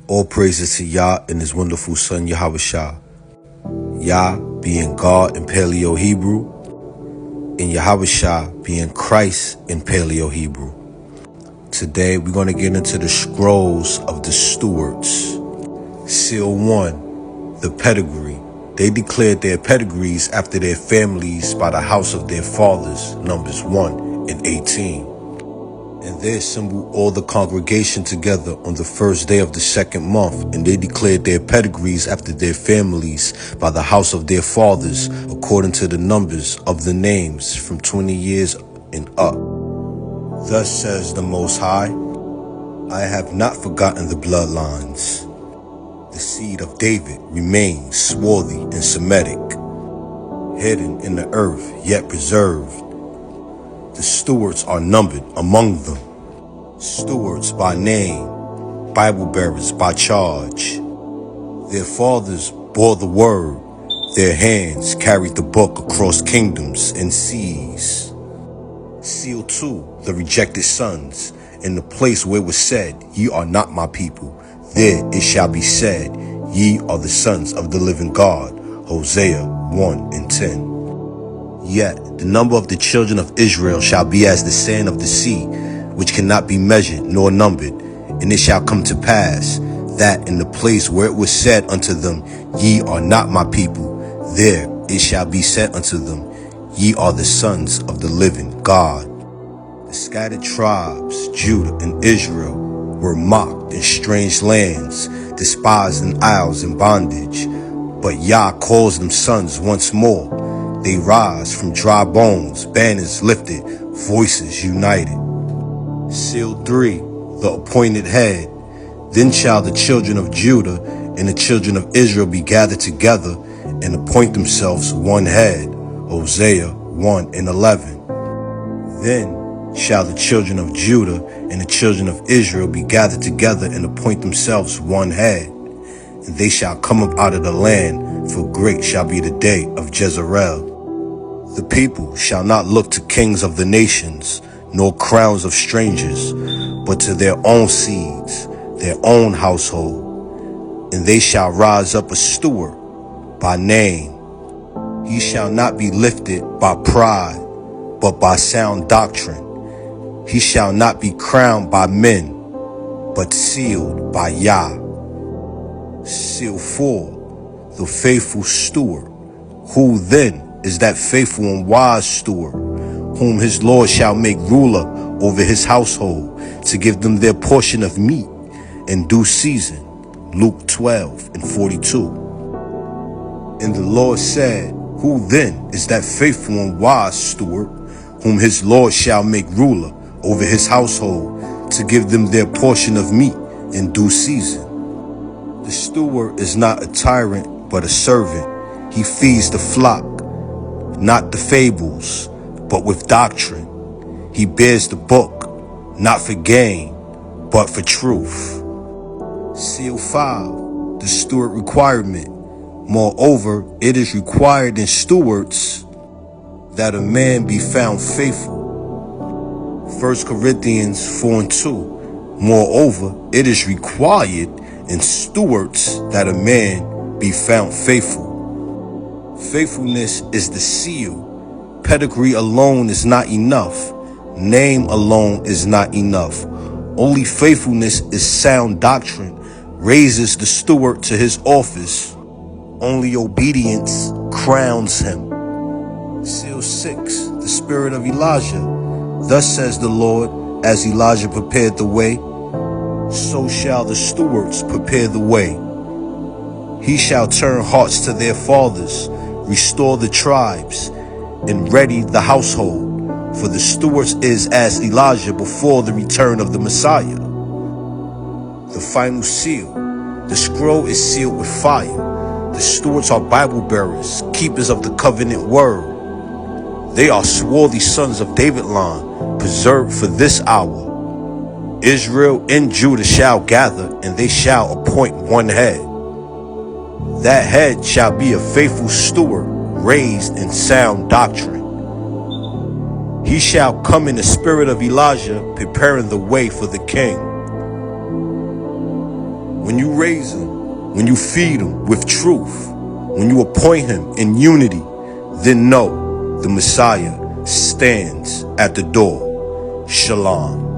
All praises to Yah and his wonderful son Yahushua. Yah being God in Paleo Hebrew, and Yahushua being Christ in Paleo Hebrew. Today we're going to get into the Scrolls of the Stewarts. Seal 1, the pedigree. They declared their pedigrees after their families by the house of their fathers, Numbers 1 and 18. And they assembled all the congregation together on the first day of the second month, and they declared their pedigrees after their families by the house of their fathers, according to the numbers of the names from 20 years and up. Thus says the Most High, I have not forgotten the bloodlines. The seed of David remains swarthy and Semitic, hidden in the earth, yet preserved. The stewards are numbered among them, stewards by name, Bible bearers by charge. Their fathers bore the word, their hands carried the book across kingdoms and seas. Seal 2, the rejected sons, in the place where it was said, Ye are not my people, there it shall be said, Ye are the sons of the living God. Hosea 1 and 10. Yet the number of the children of Israel shall be as the sand of the sea, which cannot be measured nor numbered. And it shall come to pass, that in the place where it was said unto them, Ye are not my people, there it shall be said unto them, Ye are the sons of the living God. The scattered tribes, Judah and Israel, were mocked in strange lands, despised in isles and bondage. But Yah calls them sons once more. They rise from dry bones, banners lifted, voices united. Seal 3, the appointed head. Then shall the children of Judah and the children of Israel be gathered together and appoint themselves one head. Hosea 1 and 11. Then shall the children of Judah and the children of Israel be gathered together and appoint themselves one head. And they shall come up out of the land, for great shall be the day of Jezreel. The people shall not look to kings of the nations, nor crowns of strangers, but to their own seeds, their own household. And they shall rise up a steward by name. He shall not be lifted by pride, but by sound doctrine. He shall not be crowned by men, but sealed by Yah. Seal 4, the faithful steward. Who then is that faithful and wise steward, whom his Lord shall make ruler over his household, to give them their portion of meat in due season? Luke 12 and 42. And the Lord said, Who then is that faithful and wise steward, whom his Lord shall make ruler over his household, to give them their portion of meat in due season? The steward is not a tyrant, but a servant. He feeds the flock, not the fables, but with doctrine. He bears the book, not for gain, but for truth. Seal 5, the steward requirement. Moreover, it is required in stewards that a man be found faithful. 1 Corinthians 4 and 2. Moreover, it is required in stewards that a man be found faithful. Faithfulness is the seal. Pedigree alone is not enough. Name alone is not enough. Only faithfulness is sound doctrine, raises the steward to his office. Only obedience crowns him. Seal 6, the spirit of Elijah. Thus says the Lord, as Elijah prepared the way, so shall the stewards prepare the way. He shall turn hearts to their fathers, restore the tribes, and ready the household. For the stewards is as Elijah before the return of the Messiah. The final seal. The scroll is sealed with fire. The stewards are Bible bearers, keepers of the covenant word. They are swarthy sons of David line, preserved for this hour. Israel and Judah shall gather, and they shall appoint one head. That head shall be a faithful steward, raised in sound doctrine. He shall come in the spirit of Elijah, preparing the way for the king. When you raise him, when you feed him with truth, when you appoint him in unity, then know the Messiah stands at the door. Shalom.